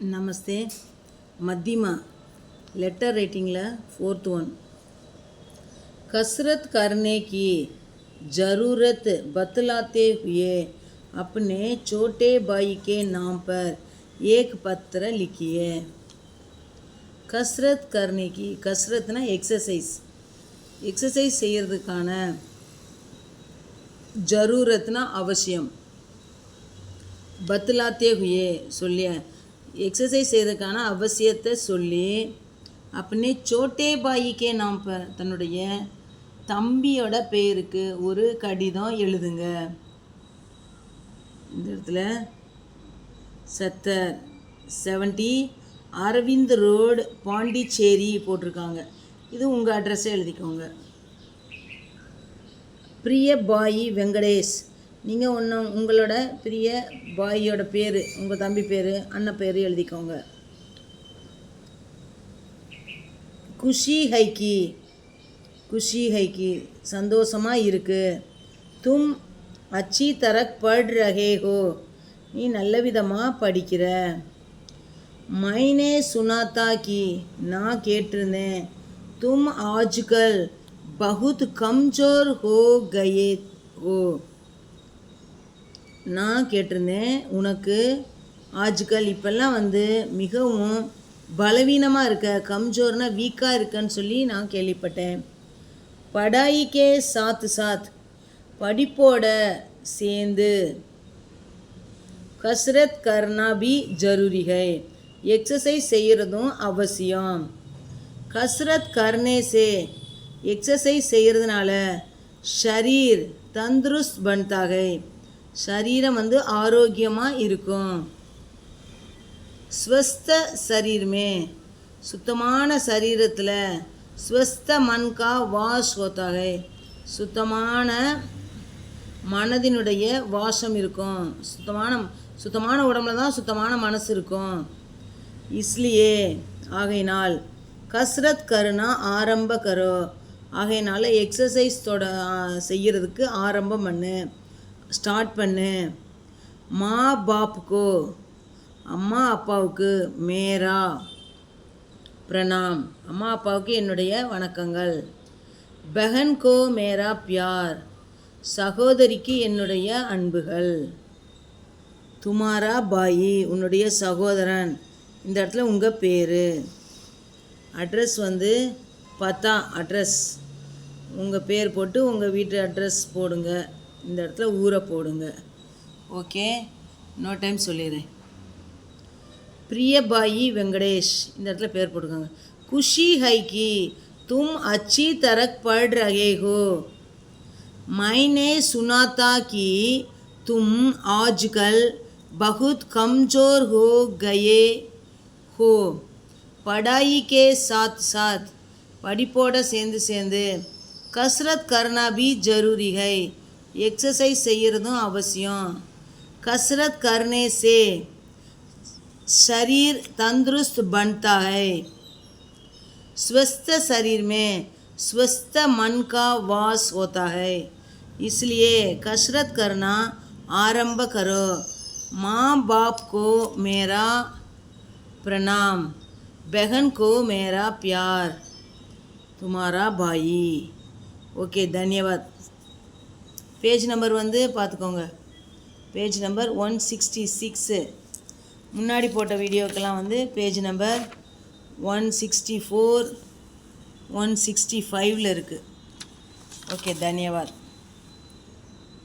नमस्ते मध्यमा letter writing 4th one कसरत करने की ज़रूरत बतलाते हुए अपने छोटे भाई के नाम पर एक पत्र लिखिए। कसरत करने की कसरतना एक्सरसाइज செய்யறதுக்கான ज़रूरतना அவசியம் बतलाते हुए சொல்லிய एक्सरसाइज செய்யறதுக்கான அவசியத்தை சொல்லி अपने छोटे भाई के नाम पर தன்னுடைய தம்பியோட பேருக்கு ஒரு கடிதம் எழுதுங்க। இந்த இடத்துல 70 அரவிந்த் ரோடு பாண்டிச்சேரி போட்டிருக்காங்க। இது உங்கள் அட்ரஸை எழுதிக்கோங்க। பிரிய பாய் வெங்கடேஷ், நீங்கள் உங்களோட பிரிய பாயோட பேர், உங்கள் தம்பி பேர், அண்ணன் பேர் எழுதிக்கோங்க। குஷி ஹைக்கி சந்தோஷமாக இருக்கு। தும் அச்சி தரக் பढ़ रहे हो, நீ நல்ல விதமாக படிக்கிற। மைனே சுனாதா கி, நான் கேட்டிருந்தேன்। தும் ஆஜ்கல் பகுத் கம்ஜோர் ஹோ கயே ஹோ, நான் கேட்டிருந்தேன் உனக்கு ஆஜ்கல் இப்பெல்லாம் மிகவும் பலவீனமாக இருக்க, கம்ஜோர்னா வீக்காக இருக்கன்னு சொல்லி நான் கேள்விப்பட்டேன்। படாயிக்கே சாத் படிப்போட சேர்ந்து கஸ்ரத் கர்னா பி ஜரூரி ஹை, எக்ஸசைஸ் செய்கிறதும் அவசியம்। கஸ்ரத் கர்னே சே, எக்ஸசைஸ் செய்கிறதுனால ஷரீர் தந்துருஸ்த் பன்தா ஹை, சரீரம் ஆரோக்கியமாக இருக்கும்। ஸ்வஸ்த சரீர் மே, சுத்தமான சரீரத்தில் ஸ்வஸ்த மன் கா வாஷ் ஹோத்தா ஹை, சுத்தமான மனதினுடைய வாசம் இருக்கும்। சுத்தமான உடம்புல தான் சுத்தமான மனசு இருக்கும்। இஸ்லியே ஆகையினால், கஸ்ரத் கருணா ஆரம்ப கரோ, ஆகையினால எக்ஸசைஸ் செய்கிறதுக்கு ஆரம்பம் பண்ணு, ஸ்டார்ட் பண்ணு। மா பாப்புக்கோ, அம்மா அப்பாவுக்கு மேரா பிரணாம், அம்மா அப்பாவுக்கு என்னுடைய வணக்கங்கள்। பஹன் கோ மேரா பியார், சகோதரிக்கு என்னுடைய அன்புகள்। துமாரா பாயி, உன்னுடைய சகோதரன், இந்த இடத்துல உங்கள் பேர்। அட்ரஸ் பத்தா அட்ரஸ், உங்கள் பேர் போட்டு உங்கள் வீட்டு அட்ரஸ் போடுங்க, இந்த இடத்துல ஊரை போடுங்க। ஓகே, இன்னொரு டைம் சொல்லிடுறேன்। பிரிய பாயி வெங்கடேஷ், இந்த இடத்துல பேர் போட்டுக்கோங்க। குஷி ஹைக்கி तुम अच्छी तरह पढ़ रहे हो। मैंने सुना था कि तुम आजकल बहुत कमज़ोर हो गए हो। पढ़ाई के साथ साथ, படிப்போட சேர்ந்து கஸ்ரத் கர்னா பி ஜரூரி ஹை, எக்ஸசைஸ் செய்கிறதும் அவசியம்। கஸ்ரத் கர்னே சே शरीर तंदुरुस्त बनता है। स्वस्थ शरीर में स्वस्थ मन का वास होता है, इसलिए कसरत करना आरंभ करो। माँ बाप को मेरा प्रणाम, बहन को मेरा प्यार, तुम्हारा भाई। ओके, धन्यवाद। पेज नंबर பார்த்துக்கோங்க, पेज नंबर 166, முன்னாடி போட்ட வீடியோக்கெல்லாம் பேஜ் நம்பர் 164 165 இருக்குது। ஓகே, தன்யவாத்।